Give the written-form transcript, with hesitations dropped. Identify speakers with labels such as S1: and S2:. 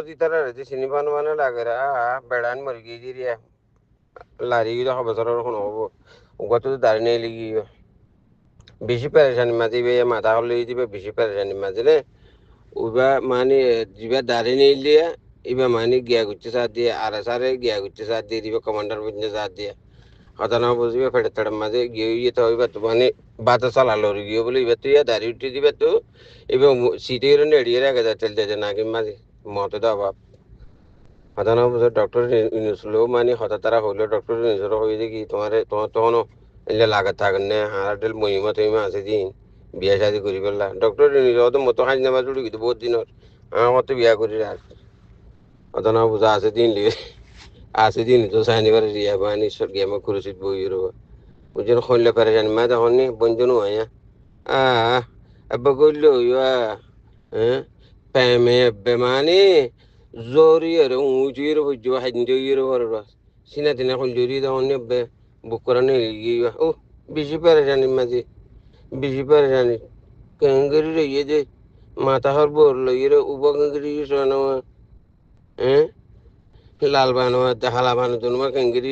S1: জিতারা রে চিনি পান মানে লাগে রা বেড়ান মরি গিয়ে দিরিয়া লারি গিয়ে হবে বছর এখন হবো গত তো দাঁড়িয়ে নেই লিগি বেশি পেরেশানি মাঝে মাথা হলে দিবে বেশি পেরেশানি মাঝে রে উবা মানে যিবা দাঁড়িয়ে নেই লিয়া ইবা মানে গিয়া গুচ্ছে সাথ দিয়ে আর সারে গিয়া গুচ্ছে সাথ দিয়ে দিবে কমান্ডার বুঝে সাথ দিয়ে হতানা বুঝবে ফেটে তাড়ে মাঝে গিয়ে ইয়ে তো হইবা তো মানে বাতা চালালো গিয়ে বলে ইবা তুই দাঁড়িয়ে উঠে দিবে তো এবং সিটে নেড়িয়ে রাখে যা চলতে যে নাকি মাঝে মতো দাও বাপ হতানা বুঝে ডক্টর নিউজলো মানে হতা তারা হইলো ডক্টর নিউজের হয়ে যে কি তোমার তখনও এলে লাগাত থাকেন না হারাটেল মহিমা তহিমা আছে দিন বিয়া শাদি করি পেলা ডক্টর নিউজ তো মতো হাজ নামাজ উঠি কিন্তু বহুত দিনের আমার মতো বিয়া করি আর হতানা বুঝা আছে দিন লিয়ে আছে দিন তো সাইনিবার রিয়া বানি সর গিয়ে আমার খুরশিদ বই রো বুঝেন খনলে পেরেশানি মা তখন নি বঞ্জনু আয়া আব্বা কইলো ইয়া হ্যাঁ প্যামে আব্বে মানে জরি আর উঁচুয়ের হইজ হাইন্দিয়ের হরবা সিনা তিনা কইল জরি তখন নি আব্বে বুক করা নেই গিয়া ও বেশি পেরেশানি মাঝে বেশি পেরেশানি কেঙ্গেরি রে ইয়ে যে মাথা হর বোর লইয়ে রে উবা কেঙ্গেরি শোনা হ্যাঁ লাল বানো হালা বানো তুমি কেঙ্গেরি